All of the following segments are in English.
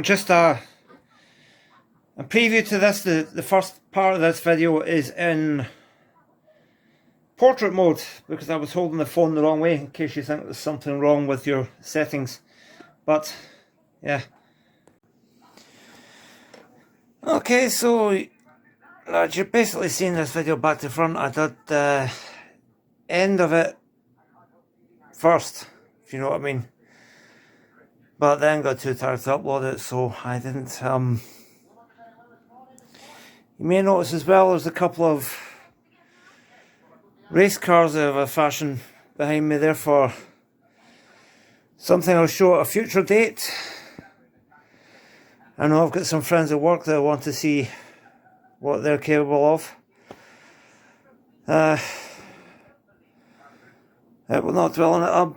Just a preview to this. The first part of this video is in portrait mode because I was holding the phone the wrong way, in case you think there's something wrong with your settings. But yeah. Okay, so you've basically seen this video back to front. I did the end of it first, if you know what I mean. But then got too tired to upload it, so I didn't. You may notice as well there's a couple of race cars of a fashion behind me there for something I'll show at a future date. I know I've got some friends at work that want to see what they're capable of. I will not dwell on it.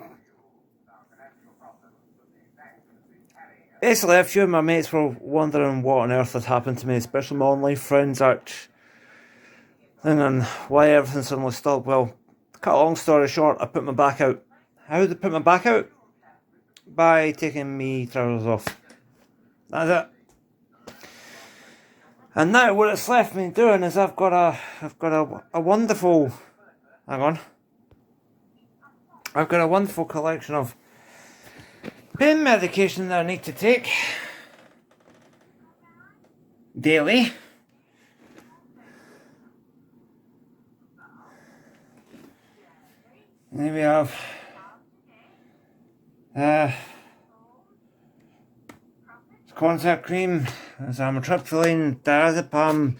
Basically, a few of my mates were wondering what on earth had happened to me, especially my online friends, and why everything suddenly stopped. Well, to cut a long story short, I put my back out. How did I put my back out? By taking me trousers off. That's it. And now what it's left me doing is I've got a wonderful, hang on, I've got a wonderful collection of pain medication that I need to take daily. There we have contact cream, amitriptyline, diazepam,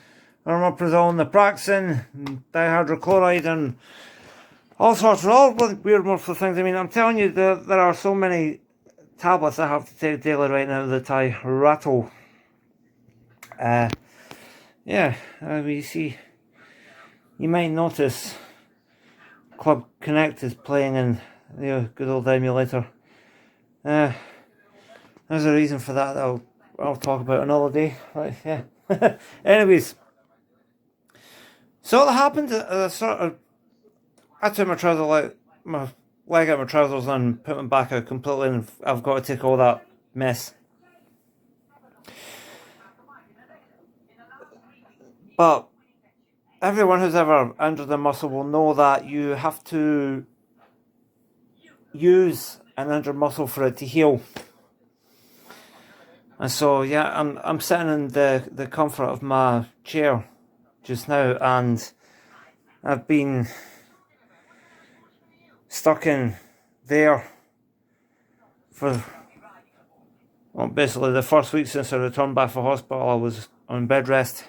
armoprozole, naproxen, dihydrochloride, and all sorts of all weird morphal things. I mean, I'm telling you, there are so many tablets I have to take daily right now that I rattle. Yeah, you see, you might notice Club Connect is playing in the good old emulator. There's a reason for that I'll talk about another day. Right, yeah. Anyways, so what happened, I took my leg out my trousers and put my back out completely, and I've got to take all that mess. But everyone who's ever injured a muscle will know that you have to use an injured muscle for it to heal. And so yeah, I'm sitting in the comfort of my chair just now, and I've been stuck in there for, well, basically the first week since I returned back from hospital. I was on bed rest,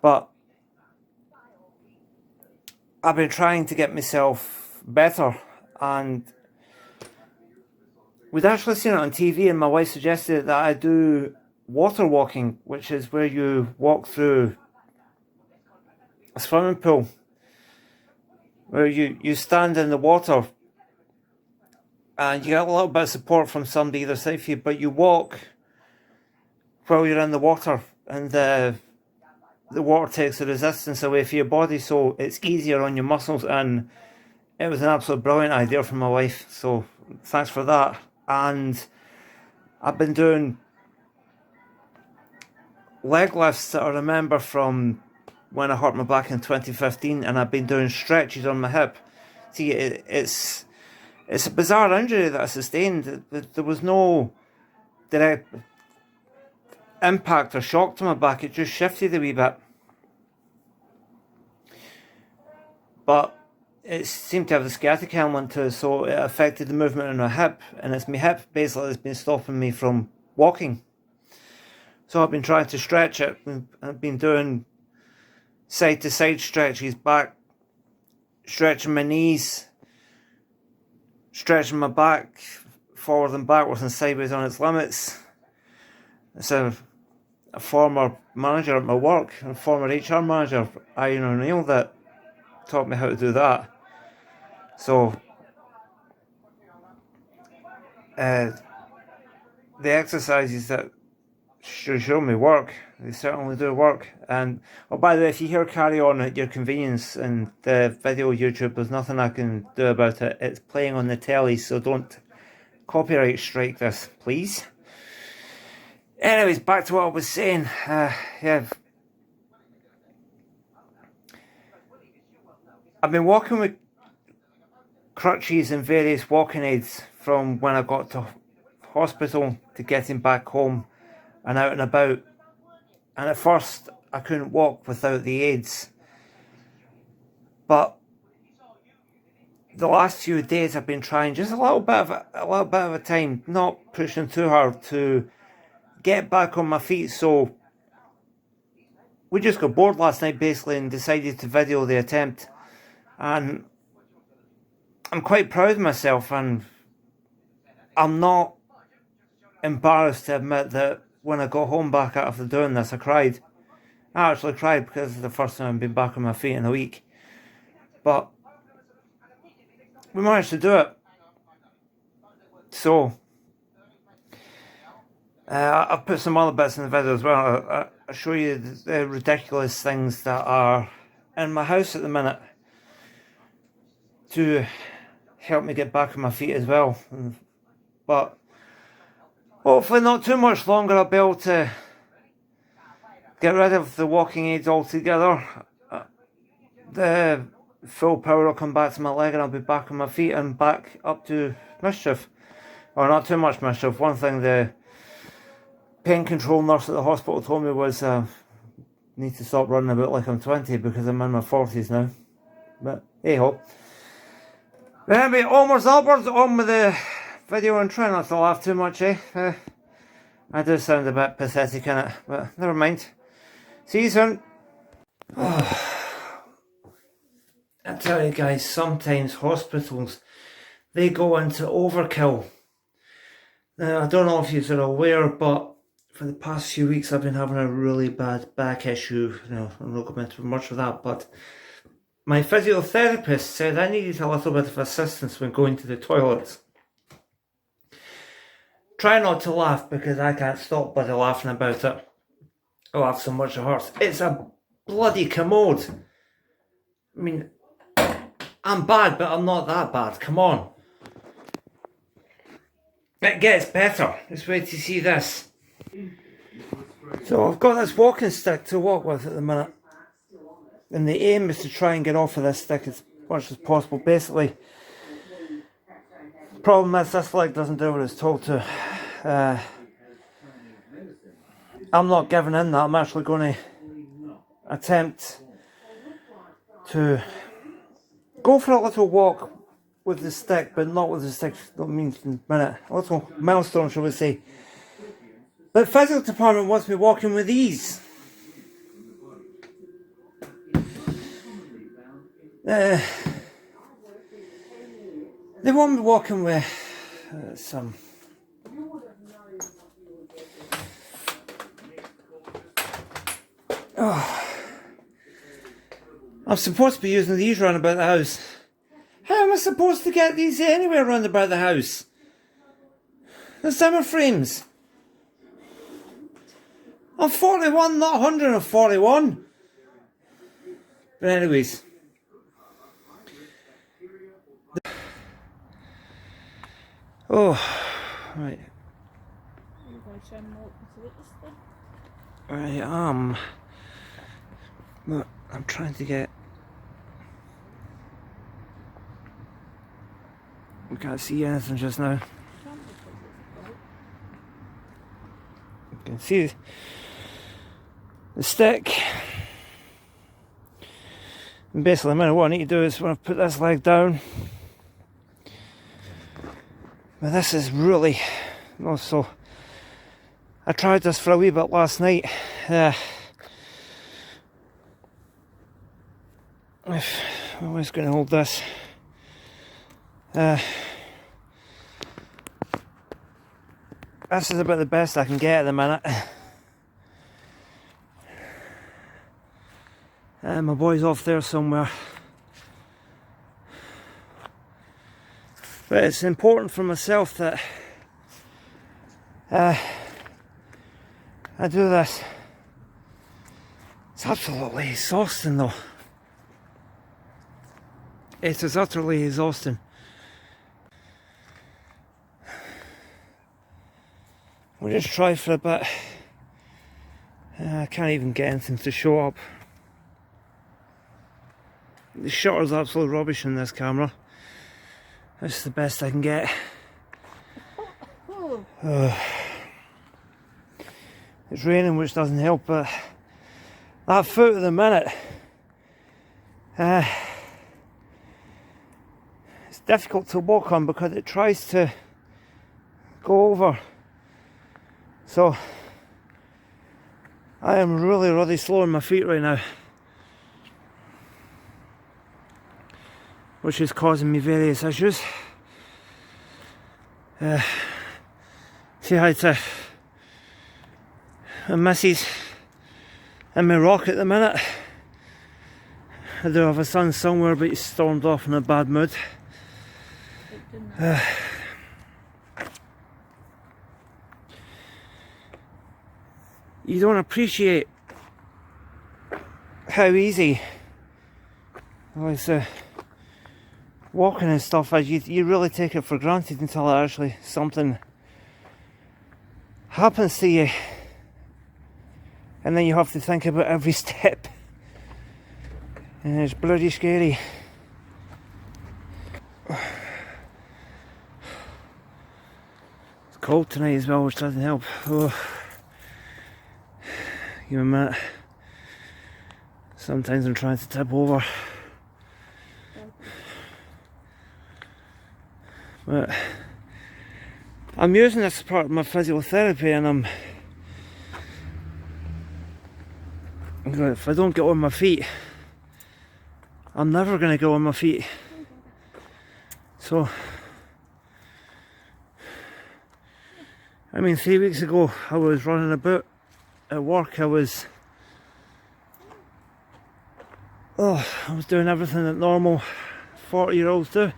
but I've been trying to get myself better, and we'd actually seen it on TV, and my wife suggested that I do water walking, which is where you walk through a swimming pool, where you stand in the water and you get a little bit of support from somebody either side of you, but you walk while you're in the water, and the water takes the resistance away from your body, so it's easier on your muscles. And it was an absolute brilliant idea from my wife, so thanks for that. And I've been doing leg lifts that I remember from when I hurt my back in 2015, and I've been doing stretches on my hip. See, it's a bizarre injury that I sustained. There was no direct impact or shock to my back. It just shifted a wee bit. But it seemed to have the sciatic element to it, so it affected the movement in my hip, and it's my hip basically that's been stopping me from walking. So I've been trying to stretch it, and I've been doing side to side stretches, back, stretching my knees, stretching my back, forward and backwards and sideways on its limits. It's a former manager at my work, a former HR manager, Ian O'Neill, that taught me how to do that. So the exercises that show me work, they certainly do work. And oh, by the way, if you hear carry on at your convenience in the video YouTube, there's nothing I can do about it. It's playing on the telly, so don't copyright strike this, please. Anyways, back to what I was saying. Yeah, I've been walking with crutches and various walking aids from when I got to hospital to getting back home and out and about. And at first, I couldn't walk without the aids. But the last few days, I've been trying just a little bit of a time, not pushing too hard, to get back on my feet. So we just got bored last night, basically, and decided to video the attempt. And I'm quite proud of myself, and I'm not embarrassed to admit that when I got home back after doing this, I cried. I actually cried because it's the first time I've been back on my feet in a week. But we managed to do it. So I've put some other bits in the video as well. I'll show you the ridiculous things that are in my house at the minute to help me get back on my feet as well. But hopefully not too much longer I'll be able to get rid of the walking aids altogether. The full power will come back to my leg and I'll be back on my feet and back up to mischief. Or not too much mischief. One thing the pain control nurse at the hospital told me was need to stop running about like I'm 20 because I'm in my 40s now. But hey ho. But anyway, onwards upwards, on with the video and try not to laugh too much, eh? I do sound a bit pathetic in it, but never mind. See you soon. I tell you guys, sometimes hospitals, they go into overkill. Now, I don't know if you're aware, but for the past few weeks I've been having a really bad back issue. I'm not going into much of that, but my physiotherapist said I needed a little bit of assistance when going to the toilets. Try not to laugh because I can't stop bloody laughing about it. I laugh so much it hurts. It's a bloody commode. I mean, I'm bad, but I'm not that bad. Come on. It gets better. Just wait to see this. So I've got this walking stick to walk with at the minute. And the aim is to try and get off of this stick as much as possible. Basically, the problem is this leg doesn't do what it's told to. I'm not giving in that. I'm actually going to attempt to go for a little walk with the stick, but not with the stick. That means in a minute. A little milestone, shall we say. The physical department wants me walking with these. They want me walking with some I'm supposed to be using these round about the house. How am I supposed to get these anywhere round about the house? The summer frames. I'm 41, not 141. But anyways. Oh, right. I am. Look, I'm trying to get. We can't see anything just now. You can see the stick. And basically, what I need to do is when I put this leg down. But this is really also. I tried this for a wee bit last night. If I'm always going to hold this. This is about the best I can get at the minute. My boy's off there somewhere. But it's important for myself that I do this. It's absolutely exhausting though. It is utterly exhausting. We'll just try for a bit. I can't even get anything to show up. The shutter's absolute rubbish in this camera. That's the best I can get. It's raining, which doesn't help, but that foot at the minute, it's difficult to walk on because it tries to go over. So I am really slow on my feet right now, which is causing me various issues. Say hi to my missus in my rock at the minute. I do have a son somewhere, but he's stormed off in a bad mood. You don't appreciate how easy walking and stuff is. You really take it for granted until actually something happens to you, and then you have to think about every step, and it's bloody scary. It's cold tonight as well, which doesn't help. Oh. Give me a minute. Sometimes I'm trying to tip over, but I'm using this as part of my physiotherapy, and if I don't get on my feet, I'm never going to go on my feet. So, I mean, 3 weeks ago I was running about at work. I was doing everything that normal 40-year-olds do.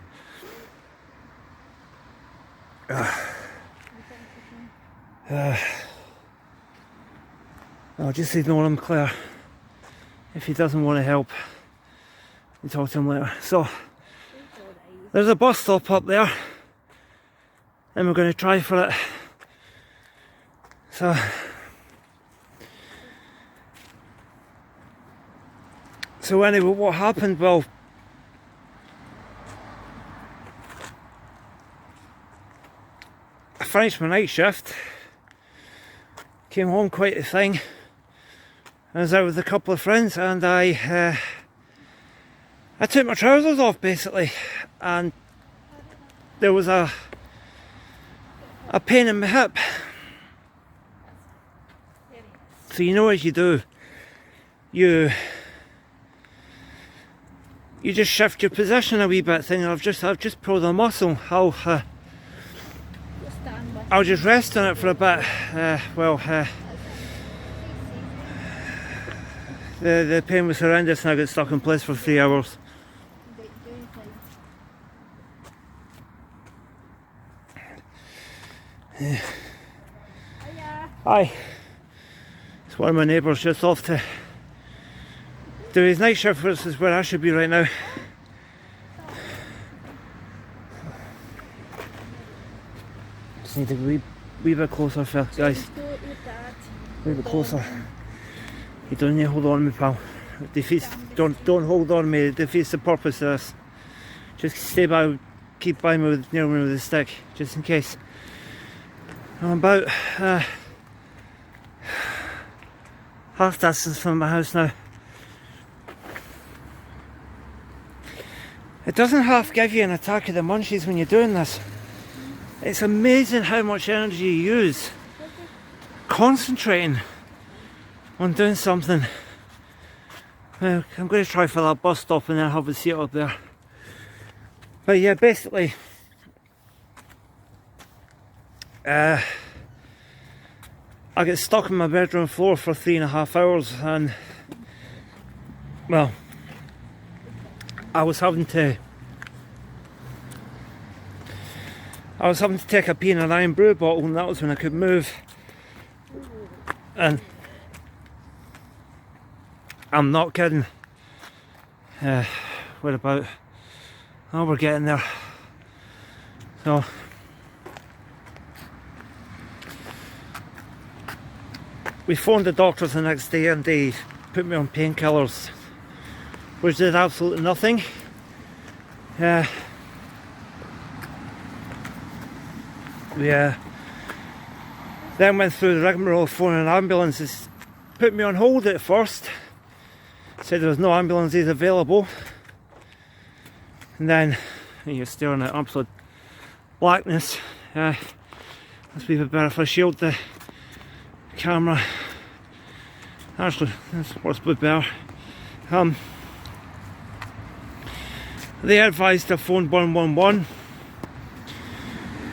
I'll just ignore him, Claire. If he doesn't want to help, we'll talk to him later. So, there's a bus stop up there, and we're going to try for it. So anyway, what happened? Well, I finished my night shift, came home quite a thing. I was out with a couple of friends, and I took my trousers off basically, and there was a pain in my hip. So you know, as you do, you just shift your position a wee bit, thinking I've just pulled a muscle. I'll just rest on it for a bit. The pain was horrendous, and I got stuck in place for 3 hours. Hi. It's one of my neighbours just off to do his night shift, which is where I should be right now. Just need to be a wee bit closer, guys. A wee bit closer. You don't need to hold on to me, pal. Don't hold on to me. It defeats the purpose of this. Just stay by, keep by me near me with a stick, just in case. I'm about half distance from my house now. It doesn't half give you an attack of the munchies when you're doing this. It's amazing how much energy you use concentrating on doing something. Well, I'm going to try for that bus stop and then have a seat up there. But yeah, basically, I got stuck on my bedroom floor for 3.5 hours, and well, I was having to take a pee in an iron brew bottle, and that was when I could move. And I'm not kidding. What about? Oh, we're getting there. So we phoned the doctors the next day and they put me on painkillers, which did absolutely nothing. We then went through the rigmarole of phoning an ambulance. They put me on hold at first, said there was no ambulances available, and then you're staring at absolute blackness. Must be a bit better if I shield the camera. Actually, this works a bit better. They advised to phone 111,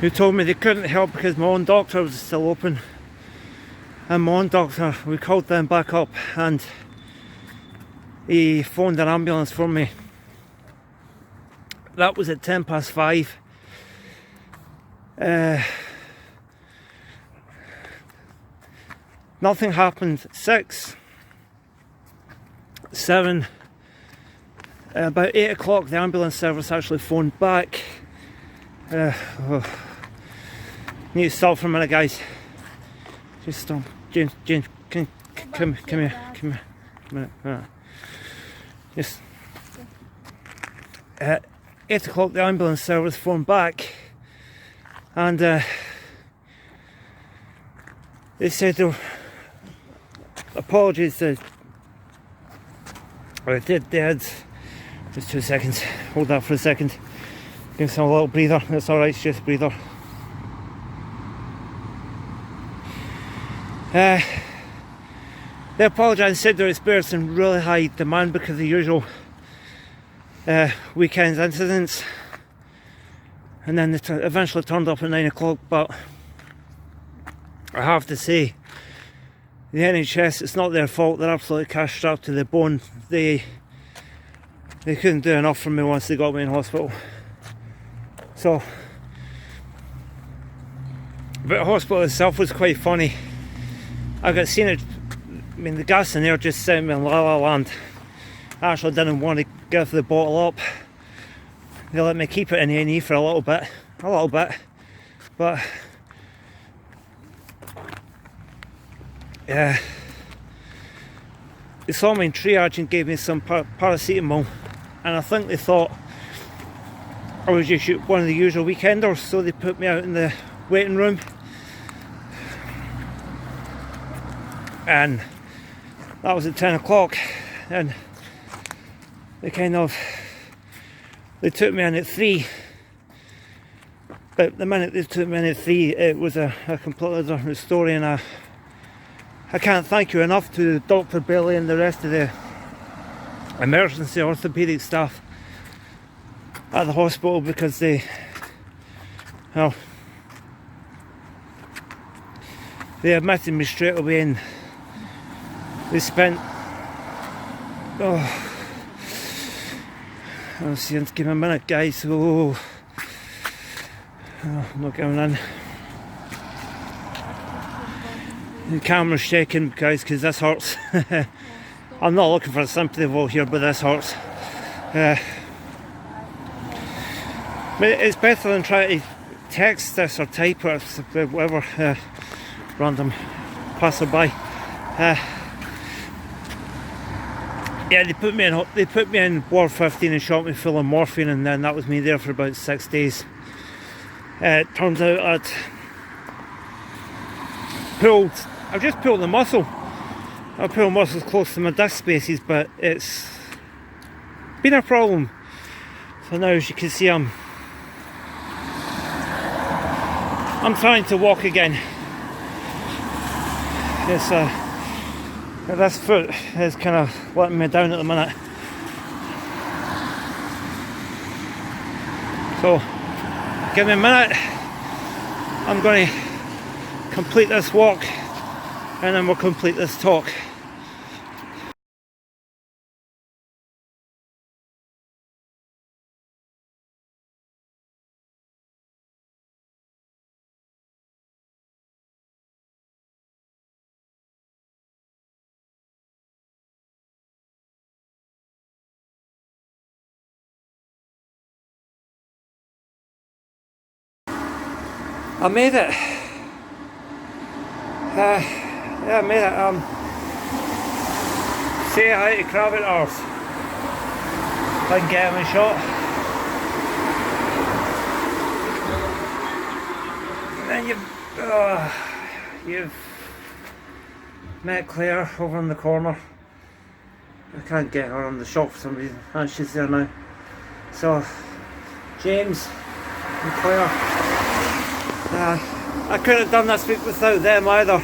who told me they couldn't help because my own doctor was still open. And my own doctor, we called them back up and he phoned an ambulance for me. That was at 5:10. Nothing happened. 6, 7, about 8 o'clock the ambulance service actually phoned back. Need to stop for a minute, guys. Just stop. James, come here. A minute. Just 8 o'clock the ambulance service phoned back, and they said they were apologies. They had just 2 seconds. Hold that for a second. Give some a little breather. That's alright, it's just a breather. They apologised and said they're experiencing really high demand because of the usual weekend incidents, and then they eventually turned up at 9 o'clock. But I have to say, the NHS, it's not their fault. They're absolutely cash strapped to the bone. They couldn't do enough for me once they got me in hospital. So, but the hospital itself was quite funny. I got seen it. I mean, the gas in there just sent me in La La Land. I actually didn't want to give the bottle up. They let me keep it in A&E for a little bit, but yeah. They saw me in triage and gave me some paracetamol, and I think they thought I was just one of the usual weekenders, so they put me out in the waiting room. And that was at 10 o'clock, and they took me in at 3. But the minute they took me in at 3, it was a completely different story, and I can't thank you enough to Dr. Bailey and the rest of the emergency orthopaedic staff at the hospital, because they admitted me straight away, and they spent see, give me a minute, guys. I'm not going in. The camera's shaking, guys, because this hurts. I'm not looking for a sympathy vote here, but this hurts. But it's better than trying to text this or type it, or whatever, random passerby. Yeah, they put me in Ward 15 and shot me full of morphine, and then that was me there for about 6 days. It turns out I've just pulled the muscle. I pull muscles close to my disc spaces, but it's been a problem. So now, as you can see, I'm trying to walk again. This foot is kind of letting me down at the minute. So, give me a minute. I'm going to complete this walk, and then we'll complete this talk. I made it. Yeah, I made it. Say hi to Cravitars. If I can get him a shot. And then you've met Claire over in the corner. I can't get her on the shop for some reason. Oh, she's there now. So, James and Claire. I couldn't have done this week without them either.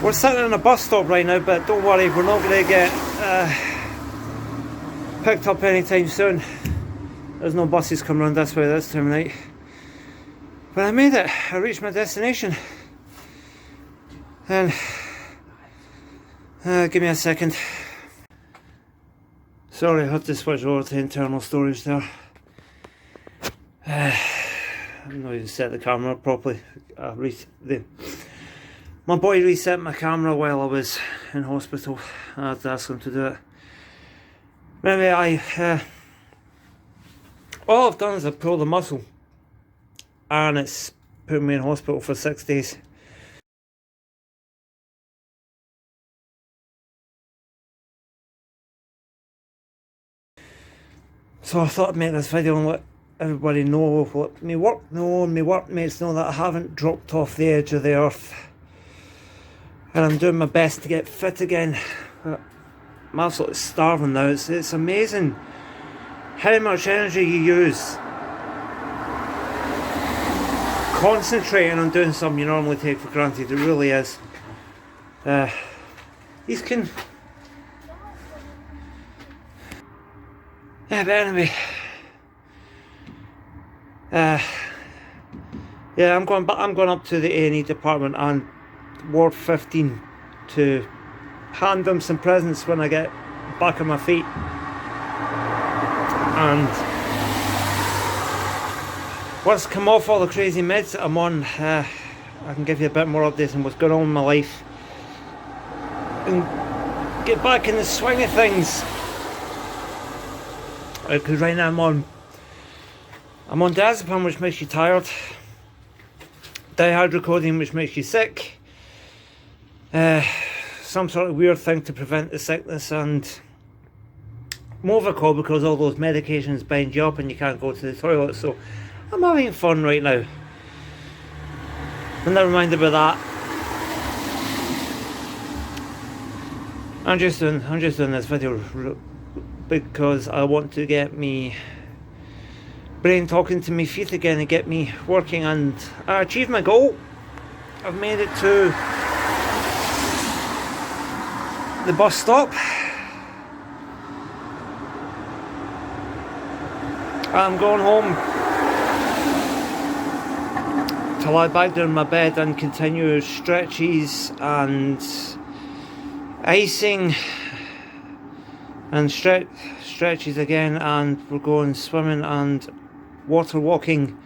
We're sitting in a bus stop right now, but don't worry, we're not going to get picked up anytime soon. There's no buses coming around this way this time of night. But I made it. I reached my destination. And give me a second. Sorry, I had to switch over to internal storage there. I've not even set the camera up properly. My boy reset my camera while I was in hospital. I had to ask him to do it. Maybe all I've done is I've pulled a muscle, and it's put me in hospital for 6 days. So I thought I'd make this video and let everybody know, let me work know, and my workmates know that I haven't dropped off the edge of the earth. And I'm doing my best to get fit again. I'm absolutely starving now. It's amazing how much energy you use concentrating on doing something you normally take for granted. It really is. These can... Yeah, but anyway. Yeah, I'm going up to the A&E department and Ward 15 to hand them some presents when I get back on my feet. And once I come off all the crazy meds that I'm on, I can give you a bit more updates on what's going on in my life and get back in the swing of things. Because right now I'm on diazepam, which makes you tired, dihydrocodeine, which makes you sick, some sort of weird thing to prevent the sickness, and Movicol because all those medications bind you up and you can't go to the toilet. So I'm having fun right now. And never mind about that. I'm just doing this video because I want to get me brain talking to me feet again and get me working, and I achieved my goal. I've made it to the bus stop. I'm going home to lie back down in my bed and continue stretches and icing and stretches again, and we're going swimming and water walking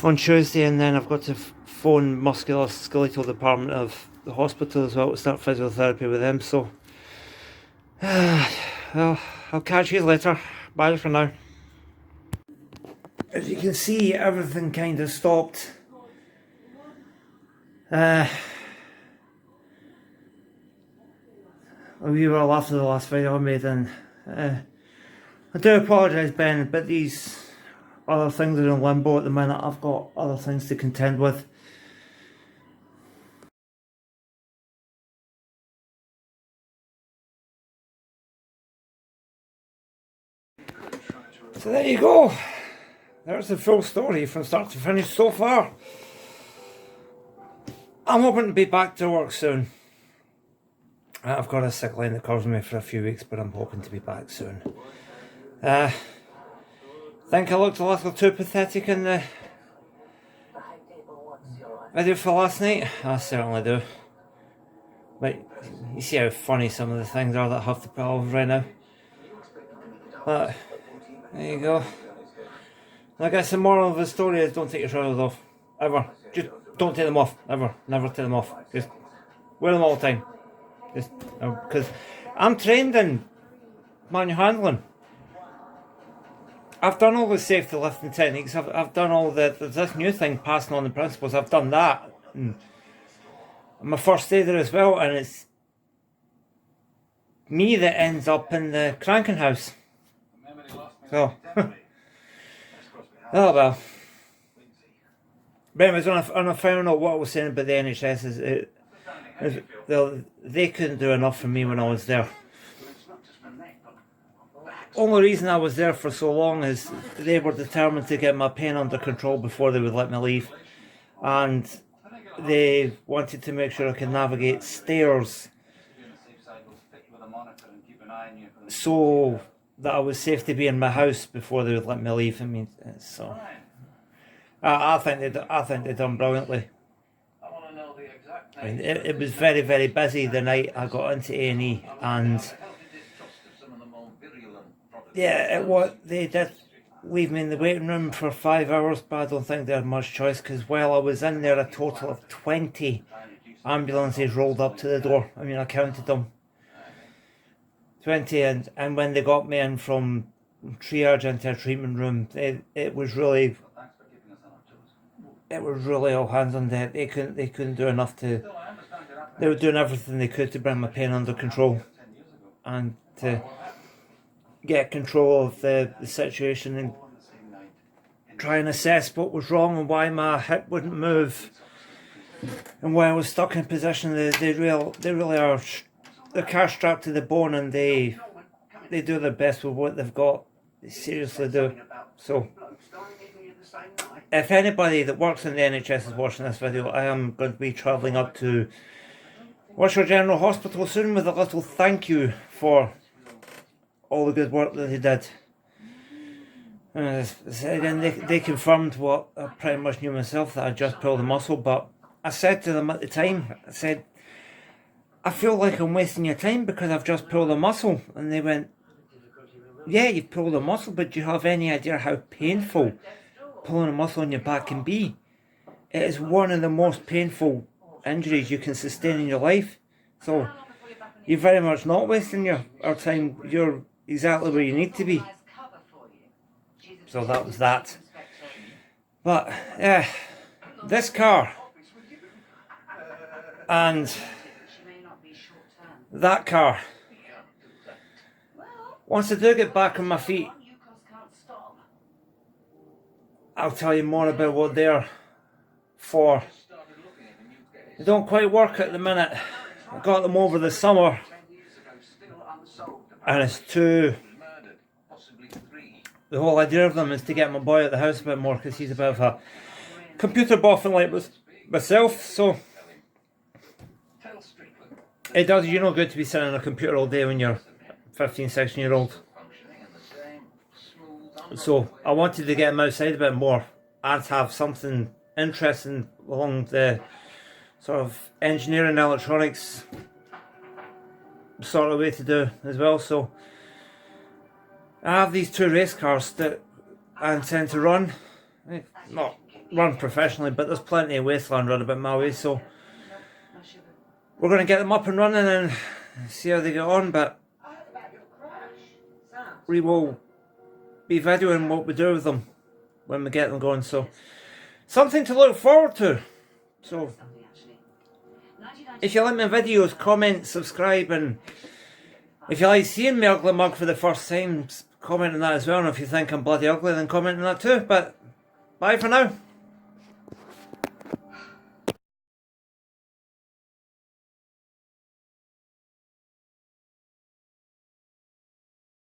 on Tuesday, and then I've got to phone musculoskeletal department of the hospital as well to start physiotherapy with them. So well, I'll catch you later. Bye for now. As you can see, everything kind of stopped. A wee while after the last video I made, and I do apologise, Ben, but these other things are in limbo at the minute. I've got other things to contend with. So there you go. There's the full story from start to finish so far. I'm hoping to be back to work soon. I've got a sick line that covers me for a few weeks, but I'm hoping to be back soon. Think I looked a little too pathetic in the video for last night? I certainly do. But you see how funny some of the things are that I have to pull off right now. But there you go. I guess the moral of the story is don't take your trousers off. Ever. Just don't take them off. Ever. Never take them off. Just wear them all the time. Just because I'm trained in manual handling. I've done all the safety lifting techniques. I've done all there's this new thing, passing on the principles. I've done that. And my first day there as well, and it's me that ends up in the cranking house. So, oh well. But anyways, when I found out what I was saying about the NHS they couldn't do enough for me when I was there. Only reason I was there for so long is they were determined to get my pain under control before they would let me leave, and they wanted to make sure I could navigate stairs so that I was safe to be in my house before they would let me leave. I mean, so I think they done brilliantly. I mean, it was very, very busy the night I got into A&E, and yeah, they did leave me in the waiting room for 5 hours, but I don't think they had much choice, because while I was in there, a total of 20 ambulances rolled up to the door. I mean, I counted them. 20, and when they got me in from triage into a treatment room, it was really all hands on deck. They couldn't do enough to. They were doing everything they could to bring my pain under control and to get control of the situation and try and assess what was wrong and why my hip wouldn't move and why I was stuck in position. They really are. They're cash strapped to the bone, and they do their best with what they've got. They seriously do. So, if anybody that works in the NHS is watching this video, I am going to be travelling up to Worcester General Hospital soon with a little thank you for all the good work that they did. Again, they confirmed what I pretty much knew myself, that I just pulled the muscle, but I said to them at the time, I said, I feel like I'm wasting your time because I've just pulled a muscle. And they went, yeah, you've pulled a muscle, but do you have any idea how painful pulling a muscle on your back can be? It is one of the most painful injuries you can sustain in your life. So you're very much not wasting our time. You're exactly where you need to be. So that was that. But yeah, this car and that car, once I do get back on my feet, I'll tell you more about what they're for. They don't quite work at the minute. I got them over the summer, and it's too... The whole idea of them is to get my boy at the house a bit more, because he's a bit of a computer buff and like myself, so it does you no good to be sitting on a computer all day when you're 15, 16 year old. So I wanted to get him outside a bit more and have something interesting along the sort of engineering, electronics sort of way to do as well. So I have these two race cars that I intend to run. Not run professionally, but there's plenty of wasteland run about my way, so we're going to get them up and running and see how they get on. But we will be videoing what we do with them when we get them going, so something to look forward to. So if you like my videos, comment, subscribe, and if you like seeing me ugly mug for the first time, comment on that as well. And if you think I'm bloody ugly, then comment on that too. But bye for now.